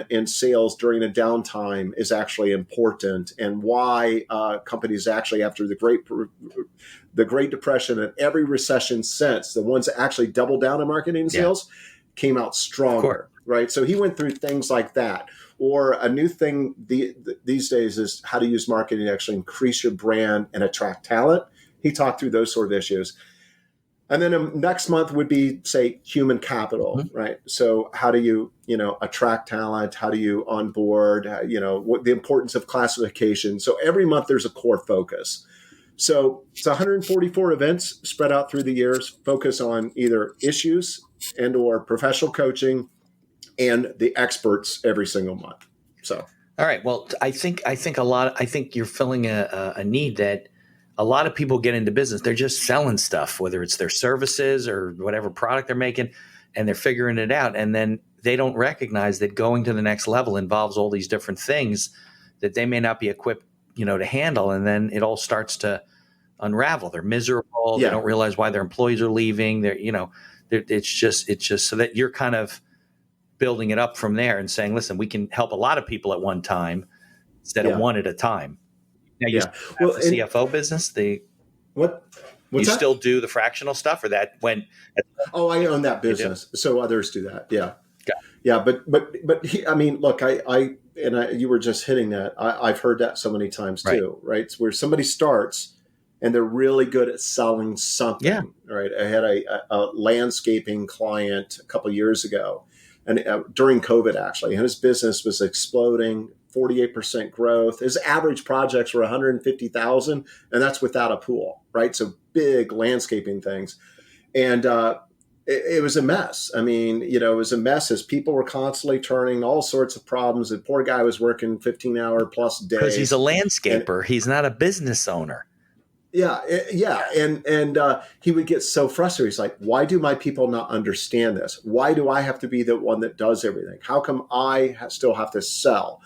in sales during a downtime is actually important, and why companies actually, after the Great Depression and every recession since, the ones that actually doubled down on marketing and sales came out stronger, right? So he went through things like that. Or a new thing these days is how to use marketing to actually increase your brand and attract talent. He talked through those sort of issues. And then next month would be, say, human capital, right? So how do you, attract talent? How do you onboard? What the importance of classification. So every month there's a core focus. So it's 144 events spread out through the years, focus on either issues and or professional coaching and the experts every single month. So, all right. Well, I think you're filling a need that a lot of people get into business. They're just selling stuff, whether it's their services or whatever product they're making, and they're figuring it out. And then they don't recognize that going to the next level involves all these different things that they may not be equipped, to handle. And then it all starts to unravel. They're miserable. They don't realize why their employees are leaving. It's just so that you're kind of building it up from there and saying, listen, we can help a lot of people at one time instead of one at a time. Now, you still have the CFO business. What's you that? still do the fractional stuff, or that when? Oh, I own that business, so others do that. Yeah, Got it. yeah. But look, you were just hitting that. I've heard that so many times too, right? It's where somebody starts and they're really good at selling something. Yeah. Right. I had a landscaping client a couple of years ago, and during COVID actually, and his business was exploding. 48% growth. His average projects were 150,000, and that's without a pool, right? So big landscaping things. And it was a mess. It was a mess as people were constantly all sorts of problems. The poor guy was working 15-hour plus days. Because he's a landscaper. He's not a business owner. Yeah. And he would get so frustrated. He's like, why do my people not understand this? Why do I have to be the one that does everything? How come I still have to sell?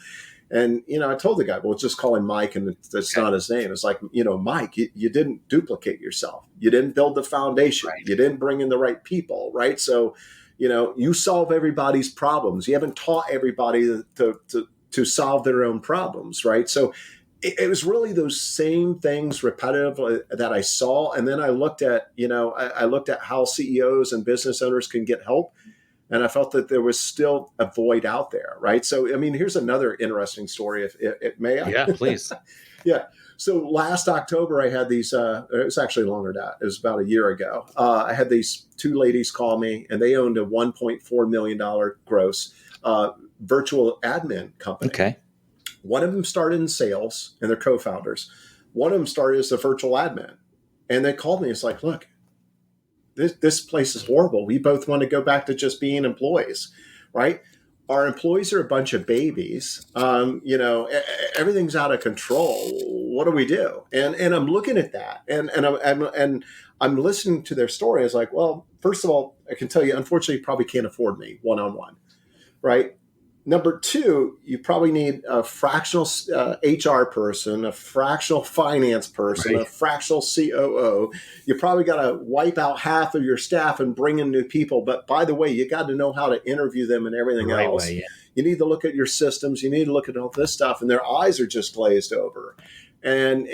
And, I told the guy, well, just call him Mike, and that's not his name. It's like, Mike, you didn't duplicate yourself. You didn't build the foundation. Right. You didn't bring in the right people, right? So, you solve everybody's problems. You haven't taught everybody to solve their own problems, right? So it was really those same things repetitive that I saw. And then I looked at, I looked at how CEOs and business owners can get help. And I felt that there was still a void out there, right? So, I mean, here's another interesting story, if may I? Yeah, please. Yeah. So last October, I had these, it was actually longer than that. It was about a year ago. I had these two ladies call me, and they owned a $1.4 million gross virtual admin company. Okay. One of them started in sales, and they're co-founders. One of them started as a virtual admin. And they called me. It's like, look, this place is horrible. We both want to go back to just being employees, right? Our employees are a bunch of babies. Everything's out of control. What do we do? And I'm looking at that, and I'm listening to their story. I was like, well, first of all, I can tell you, unfortunately, you probably can't afford me one-on-one, right? Number two, you probably need a fractional HR person, a fractional finance person, Right. a fractional COO. You probably got to wipe out half of your staff and bring in new people. But by the way, you got to know how to interview them and everything Right else. way, yeah. You need to look at your systems. You need to look at all this stuff, and their eyes are just glazed over. And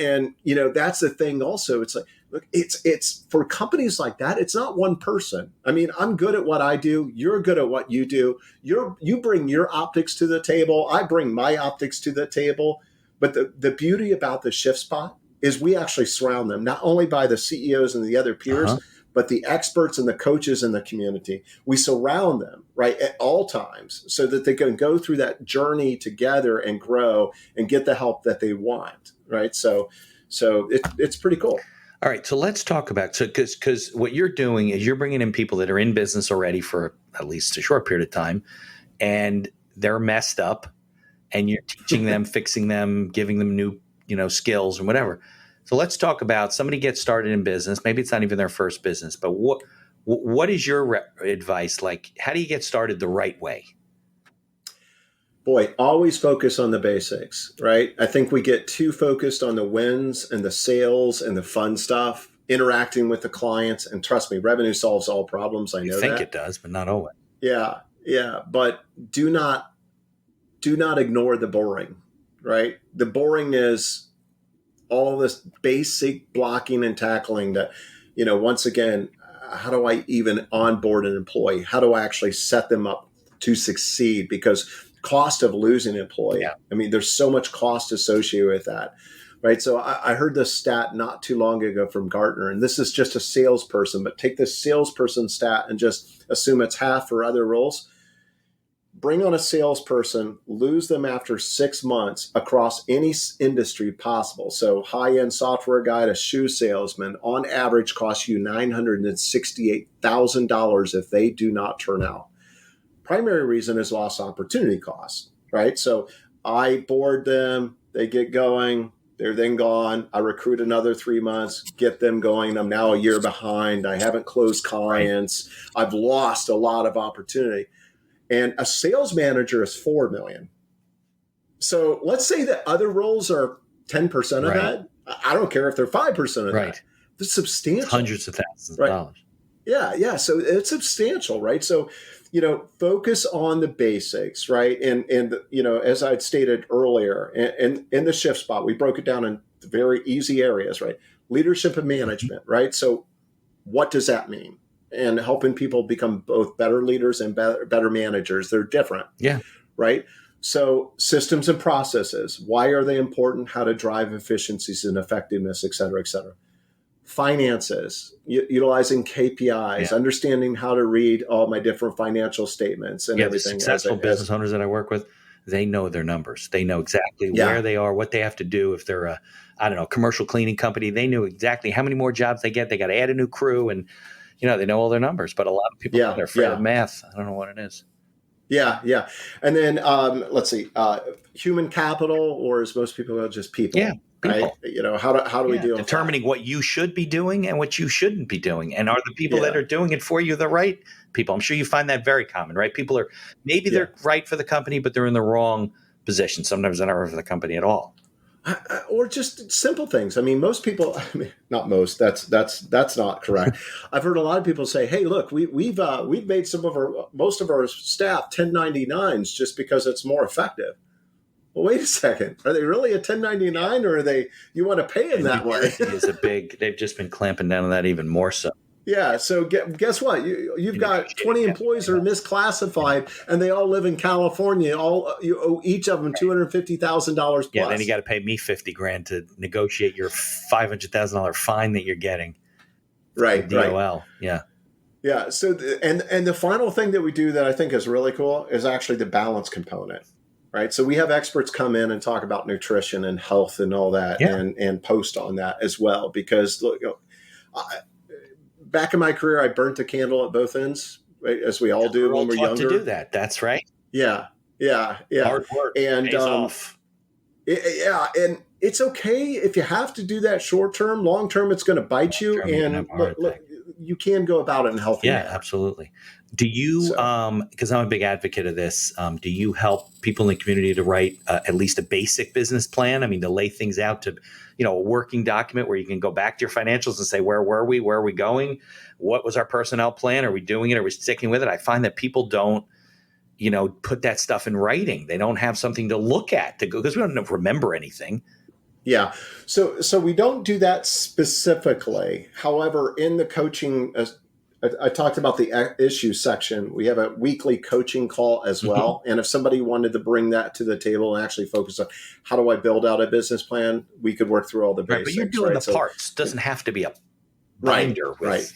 that's the thing also. It's like, look, it's for companies like that, it's not one person. I mean, I'm good at what I do. You're good at what you do. You bring your optics to the table. I bring my optics to the table. But the beauty about the Shift Spot is we actually surround them, not only by the CEOs and the other peers, but the experts and the coaches in the community. We surround them, right, at all times so that they can go through that journey together and grow and get the help that they want, right? So it's pretty cool. All right, so let's talk about because what you're doing is you're bringing in people that are in business already for at least a short period of time, and they're messed up, and you're teaching them, fixing them, giving them new skills and whatever. So let's talk about somebody gets started in business. Maybe it's not even their first business, but what is your advice? Like, how do you get started the right way? Boy, always focus on the basics, right? I think we get too focused on the wins and the sales and the fun stuff, interacting with the clients. And trust me, revenue solves all problems. I know You think that. it does, but not always. Yeah. But do not ignore the boring, right? The boring is all this basic blocking and tackling that, once again, how do I even onboard an employee? How do I actually set them up to succeed? Because cost of losing an employee. Yeah. I mean, there's so much cost associated with that, right? So I heard this stat not too long ago from Gartner, and this is just a salesperson, but take this salesperson stat and just assume it's half for other roles. Bring on a salesperson, lose them after 6 months across any industry possible. So high-end software guy to shoe salesman on average costs you $968,000 if they do not turn out. Primary reason is lost opportunity cost, right? So I board them, they get going, they're then gone. I recruit another 3 months, get them going. I'm now a year behind. I haven't closed clients. I've lost a lot of opportunity. And a sales manager is $4 million. So let's say that other roles are 10% of that. I don't care if they're 5% of that. It's substantial. It's hundreds of thousands of dollars. Yeah. So it's substantial, right? So, focus on the basics, right? And as I'd stated earlier, in the Shift Spot, we broke it down in very easy areas, right? Leadership and management, right? So what does that mean? And helping people become both better leaders and better managers. They're different. Yeah. Right. So systems and processes, why are they important? How to drive efficiencies and effectiveness, et cetera, et cetera. Finances, utilizing KPIs, understanding how to read all my different financial statements and everything. The successful business owners that I work with, they know their numbers. They know exactly where they are, what they have to do. If they're a, commercial cleaning company, they knew exactly how many more jobs they get. They got to add a new crew and, they know all their numbers, but a lot of people are afraid of math. I don't know what it is. Yeah. And then let's see, human capital, or as most people know, just people. Yeah, people. Right? How do we deal with determining what you should be doing and what you shouldn't be doing, and are the people that are doing it for you the right people? I'm sure you find that very common, right? People are they're right for the company, but they're in the wrong positions. Sometimes they're not right for the company at all. Or just simple things. I mean, most people, not most, that's not correct. I've heard a lot of people say, hey, look, we've made most of our staff 1099s just because it's more effective. Well, wait a second. Are they really a 1099 or you want to pay them that way? They've just been clamping down on that even more so. Yeah. So guess what? You've got 20 employees that are misclassified, and they all live in California. You owe each of them $250,000 plus. Yeah. Then you got to pay me $50,000 to negotiate your $500,000 fine that you're getting. Right. DOL. Right. Yeah. Yeah. So and the final thing that we do that I think is really cool is actually the balance component. Right. So we have experts come in and talk about nutrition and health and all that, and post on that as well, because look, back in my career, I burnt the candle at both ends, right, as we all do when we're younger. To do that. That's right. Yeah. Hard work and pays off. And it's okay if you have to do that short term. Long term, it's going to bite you. And look, you can go about it in a healthy manner. Absolutely. Do you, because I'm a big advocate of this, do you help people in the community to write at least a basic business plan? I mean, to lay things out to, a working document where you can go back to your financials and say, where were we? Where are we going? What was our personnel plan? Are we doing it? Are we sticking with it? I find that people don't, put that stuff in writing. They don't have something to look at because we don't remember anything. Yeah. So we don't do that specifically. However, in the coaching, I talked about the issue section. We have a weekly coaching call as well. And if somebody wanted to bring that to the table and actually focus on how do I build out a business plan, we could work through all the basics. Right, but you're doing the parts. It doesn't have to be a binder with.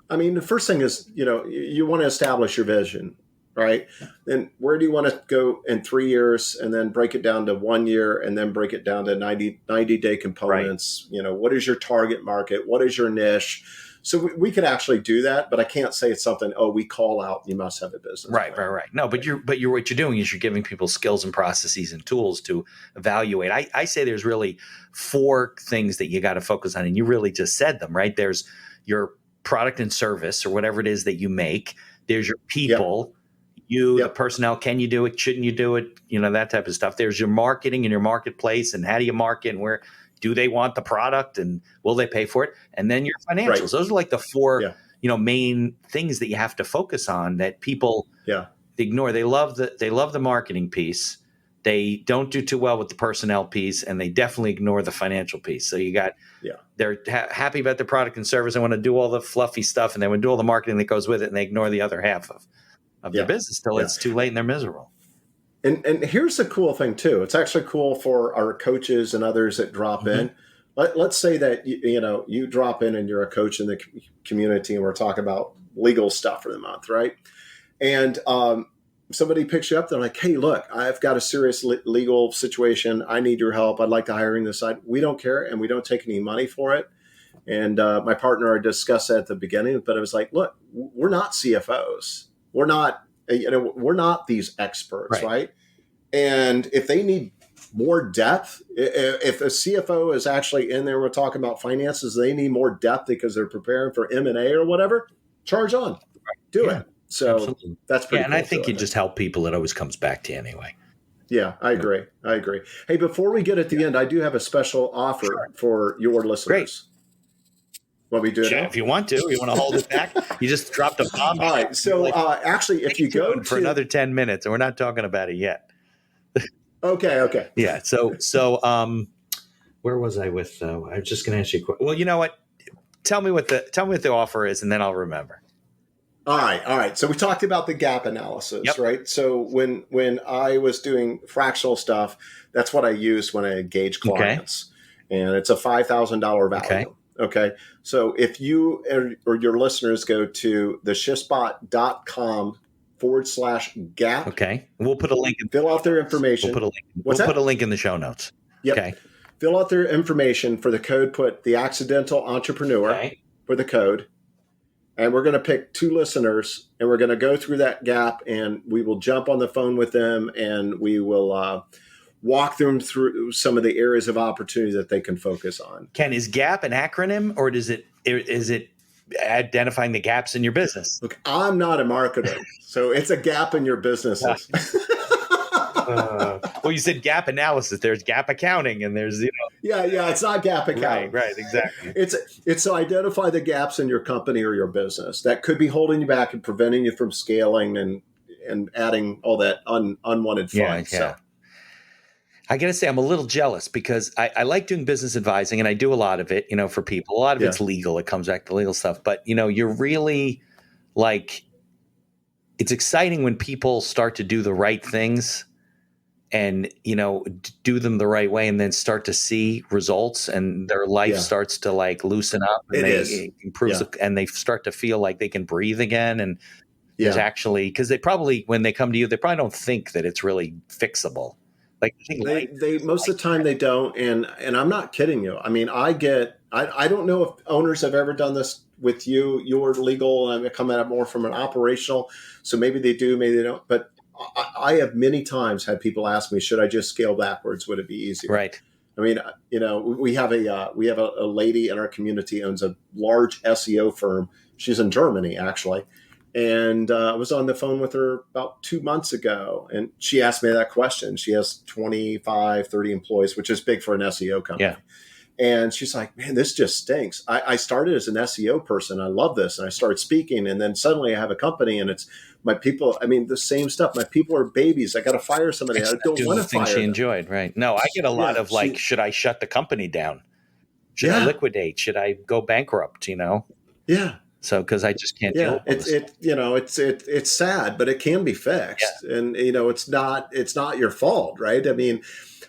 I mean, the first thing is, you want to establish your vision, right? Then where do you want to go in 3 years, and then break it down to 1 year, and then break it down to 90-day components. Right. What is your target market? What is your niche? So we could actually do that, but I can't say it's something, we call out, you must have a business. Right. No, but what you're doing is you're giving people skills and processes and tools to evaluate. I say there's really 4 things that you got to focus on, and you really just said them, right? There's your product and service, or whatever it is that you make. There's your people, the personnel. Can you do it? Shouldn't you do it? That type of stuff. There's your marketing and your marketplace, and how do you market, and where do they want the product, and will they pay for it? And then your financials. Right. Those are like the 4, main things that you have to focus on that people ignore. They love the marketing piece. They don't do too well with the personnel piece, and they definitely ignore the financial piece. So you got, they're happy about the product and service. They want to do all the fluffy stuff, and they want to do all the marketing that goes with it, and they ignore the other half of their business till it's too late and they're miserable. And here's the cool thing too. It's actually cool for our coaches and others that drop in. Let's say that you drop in and you're a coach in the community, and we're talking about legal stuff for the month, right? And somebody picks you up. They're like, "Hey, look, I've got a serious legal situation. I need your help. I'd like to hire you on this side." We don't care, and we don't take any money for it. And my partner, I discussed that at the beginning, but it was like, look, we're not CFOs. We're not. We're not these experts, right? And if they need more depth, if a CFO is actually in there, we're talking about finances, they need more depth because they're preparing for M&A or whatever, charge on. Do it. So absolutely. That's pretty cool. And I think you just help people. It always comes back to you anyway. Yeah, I agree. Hey, before we get at the end, I do have a special offer for your listeners. Great. What we do now? If you want to hold it back. You just dropped a bomb. All right. So actually, if you go for another 10 minutes, and we're not talking about it yet. Okay. Yeah. So where was I with? I was just going to ask you a question. Well, you know what? Tell me what the offer is, and then I'll remember. All right. So we talked about the gap analysis, right? So when I was doing fractional stuff, that's what I used when I engage clients, and it's a $5,000 value. Okay. So if you or your listeners go to theshiftspot.com/gap. Okay. We'll put a link. Fill out their information. We'll put a link in the show notes. Yep. Okay. Fill out their information for the code. Put the accidental entrepreneur for the code. And we're going to pick 2 listeners, and we're going to go through that gap, and we will jump on the phone with them, and we will walk them through some of the areas of opportunity that they can focus on. Ken, is GAP an acronym, or is it identifying the gaps in your business? Look, I'm not a marketer, so it's a gap in your businesses. Well, you said gap analysis. There's gap accounting, and there's Yeah, it's not gap accounting. Right, exactly. It's to identify the gaps in your company or your business that could be holding you back and preventing you from scaling and adding all that unwanted fun. Yeah. So. I got to say, I'm a little jealous because I like doing business advising and I do a lot of it, for people. A lot of it's legal. It comes back to legal stuff. But, you're really like, it's exciting when people start to do the right things and, do them the right way and then start to see results and their life starts to like loosen up and it improves and they start to feel like they can breathe again. And there's actually, because they probably, when they come to you, they probably don't think that it's really fixable. Like they most of the time they don't, and I'm not kidding you. I mean, I don't know if owners have ever done this with you. You're legal, and I'm coming at it more from an operational. So maybe they do, maybe they don't. But I have many times had people ask me, "Should I just scale backwards? Would it be easier?" Right. I mean, we have a lady in our community owns a large SEO firm. She's in Germany, actually. And I was on the phone with her about 2 months ago, and she asked me that question. She has 25, 30 employees, which is big for an SEO company. Yeah. And she's like, man, this just stinks. I started as an SEO person. I love this. And I started speaking. And then suddenly I have a company and it's my people. I mean, the same stuff. My people are babies. I got to fire somebody. I don't want to fire she them. enjoyed. Right. No, I get a lot of like, should I shut the company down? Should I liquidate? Should I go bankrupt? Yeah. So, because I just can't deal with it. It's sad, but it can be fixed, and it's not your fault, right? I mean,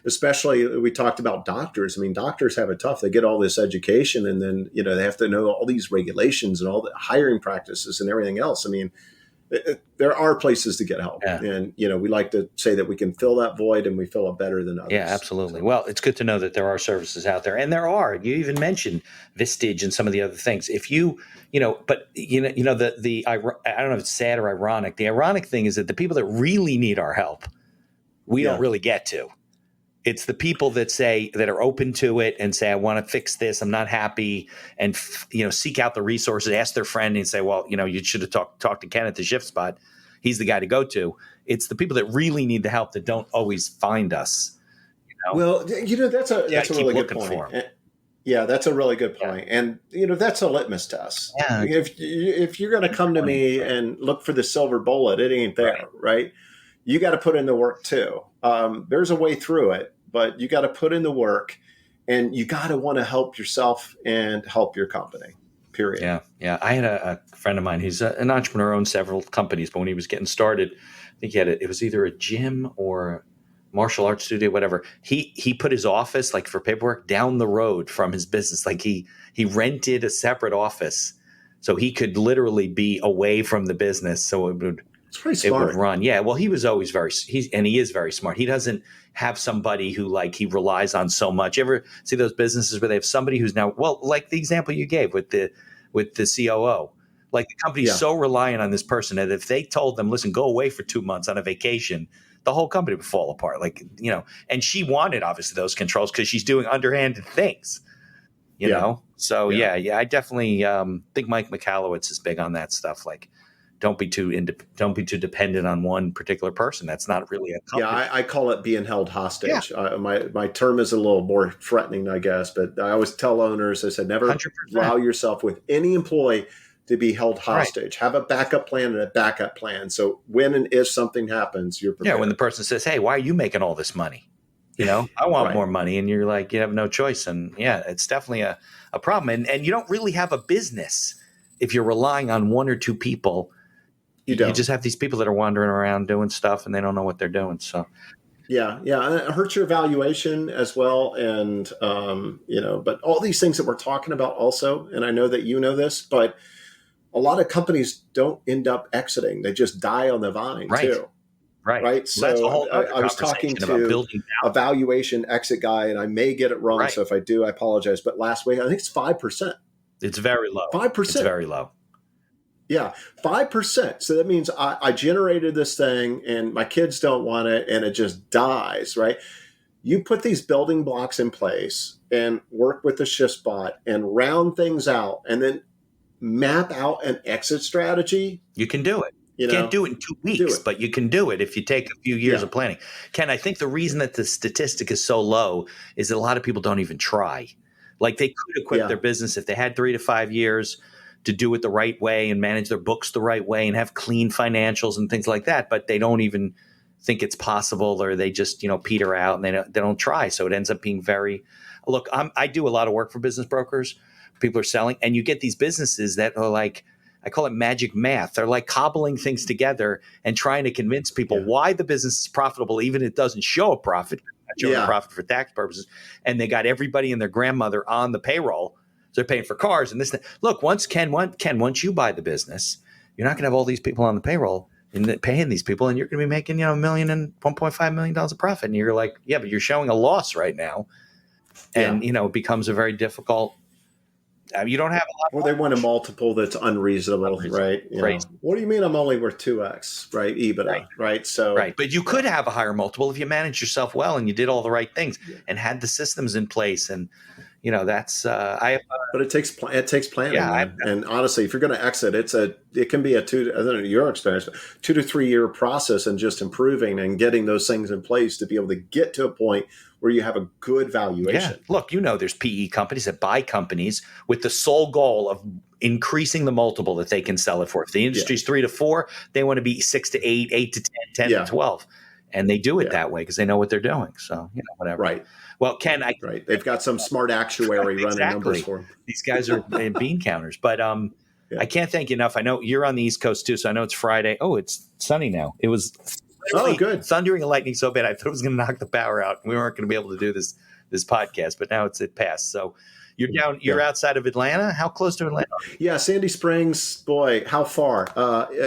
especially we talked about doctors. I mean, doctors have it tough. They get all this education, and then they have to know all these regulations and all the hiring practices and everything else. I mean, there are places to get help, and we like to say that we can fill that void, and we fill it better than others. Yeah, absolutely. So. Well, it's good to know that there are services out there, and there are. You even mentioned Vistage and some of the other things. If you but I don't know if it's sad or ironic. The ironic thing is that the people that really need our help, we don't really get to. It's the people that are open to it and say, I want to fix this. I'm not happy. And, seek out the resources, ask their friend and say, well, you should have talked to Ken at the Shift Spot. He's the guy to go to. It's the people that really need the help that don't always find us. Well, that's a really good point. Yeah, that's a really good point. And, that's a litmus test. Yeah. If you're going to come to me and look for the silver bullet, it ain't there, right? You got to put in the work too. There's a way through it, but you got to put in the work and you got to want to help yourself and help your company, period. Yeah. I had a friend of mine. He's an entrepreneur, owns several companies, but when he was getting started, I think it was either a gym or martial arts studio, whatever. He put his office, like for paperwork, down the road from his business. Like he rented a separate office so he could literally be away from the business. So it would run. Yeah. Well, he was always he is very smart. He doesn't have somebody who he relies on so much. You ever see those businesses where they have somebody who's now, like the example you gave with the COO, like the company's so reliant on this person that if they told them, listen, go away for 2 months on a vacation, the whole company would fall apart. And she wanted obviously those controls because she's doing underhanded things, you know? So I definitely think Mike Michalowicz is big on that stuff. Like, don't be too dependent on one particular person. That's not really a company. Yeah, I call it being held hostage. Yeah. My term is a little more threatening, I guess, but I always tell owners, I said, never 100%. Allow yourself with any employee to be held hostage. Right. Have a backup plan and a backup plan. So when and if something happens, you're prepared. Yeah, when the person says, hey, why are you making all this money? I want more money. And you're like, you have no choice. And it's definitely a problem. And you don't really have a business if you're relying on one or two people. You just have these people that are wandering around doing stuff and they don't know what they're doing. So yeah. And it hurts your valuation as well. And, but all these things that we're talking about also, and I know that you know this, but a lot of companies don't end up exiting. They just die on the vine too. Right. So that's a whole I was talking to a valuation exit guy, and I may get it wrong. Right. So if I do, I apologize. But last week, I think it's 5%. It's very low. 5%. It's very low. Yeah, 5%. So that means I generated this thing and my kids don't want it and it just dies, right? You put these building blocks in place and work with the Shift Spot and round things out and then map out an exit strategy. You can do it. You know? Can't do it in 2 weeks, but you can do it if you take a few years of planning. Ken, I think the reason that the statistic is so low is that a lot of people don't even try. Like they could equip their business if they had 3 to 5 years to do it the right way and manage their books the right way and have clean financials and things like that, but they don't even think it's possible, or they just, peter out and they don't try. So it ends up being I do a lot of work for business brokers. People are selling, and you get these businesses that are like, I call it magic math. They're like cobbling things together and trying to convince people why the business is profitable, even if it doesn't show a profit, not showing a profit for tax purposes. And they got everybody and their grandmother on the payroll. So they're paying for cars and this. Look, once once you buy the business, you're not going to have all these people on the payroll and paying these people, and you're going to be making, $1 million and $1.5 million of profit. And you're like, yeah, but you're showing a loss right now. And, it becomes a very difficult. You don't have a lot. Or they want a multiple that's unreasonable, right? What do you mean I'm only worth 2x, right? EBITDA, right? So, but you could have a higher multiple if you managed yourself well and you did all the right things and had the systems in place. And that's But it takes planning. Yeah, and honestly, if you're going to exit, it can be I don't know your experience, but 2 to 3 year process and just improving and getting those things in place to be able to get to a point where you have a good valuation. Yeah. Look, there's PE companies that buy companies with the sole goal of increasing the multiple that they can sell it for. If the industry's 3 to 4, they want to be 6 to 8, 8 to 10, 10 to 12. And they do it that way because they know what they're doing. So, whatever. Right. Well, Ken, they've got some smart actuary running numbers for them. These guys are bean counters. But I can't thank you enough. I know you're on the East Coast too, so I know it's Friday. Oh, it's sunny now. It was good. Thundering and lightning so bad I thought it was going to knock the power out. We weren't going to be able to do this podcast, but now it passed. So you're outside of Atlanta. How close to Atlanta? Yeah, Sandy Springs. Boy, how far?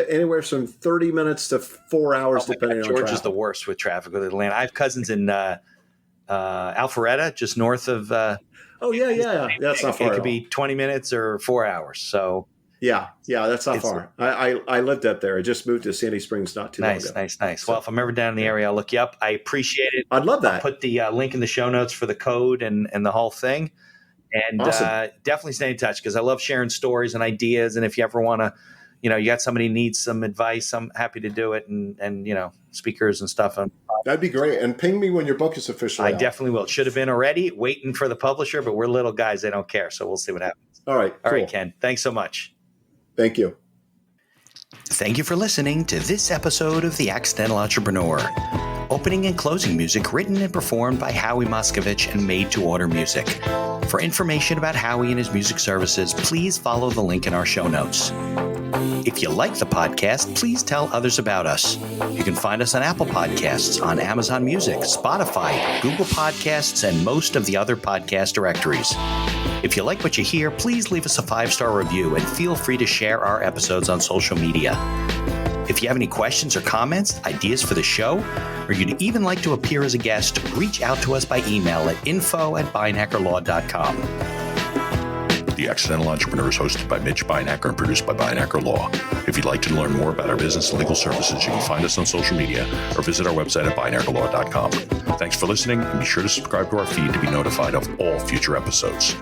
Anywhere from 30 minutes to 4 hours, depending on traffic. Georgia's the worst with traffic with Atlanta. I have cousins in Alpharetta, just north of. That's not far. It could be 20 minutes or 4 hours. So. Yeah, that's not far. I lived up there. I just moved to Sandy Springs not too long ago. Nice. Well, if I'm ever down in the area, I'll look you up. I appreciate it. I'd love that. I'll put the link in the show notes for the code and the whole thing. And awesome. Definitely stay in touch because I love sharing stories and ideas. And if you ever want to, you got somebody needs some advice, I'm happy to do it. And speakers and stuff. That'd be great. And ping me when your book is officially out. I definitely will. It should have been already, waiting for the publisher, but we're little guys. They don't care. So we'll see what happens. All right. All right, Ken. Thanks so much. Thank you. Thank you for listening to this episode of The Accidental Entrepreneur. Opening and closing music written and performed by Howie Moskovich and made to order music. For information about Howie and his music services, please follow the link in our show notes. If you like the podcast, please tell others about us. You can find us on Apple Podcasts, on Amazon Music, Spotify, Google Podcasts, and most of the other podcast directories. If you like what you hear, please leave us a 5-star review and feel free to share our episodes on social media. If you have any questions or comments, ideas for the show, or you'd even like to appear as a guest, reach out to us by email at info@beinhackerlaw.com. The Accidental Entrepreneur is hosted by Mitch Beinhacker and produced by Beinhacker Law. If you'd like to learn more about our business and legal services, you can find us on social media or visit our website at beinhackerlaw.com. Thanks for listening, and be sure to subscribe to our feed to be notified of all future episodes.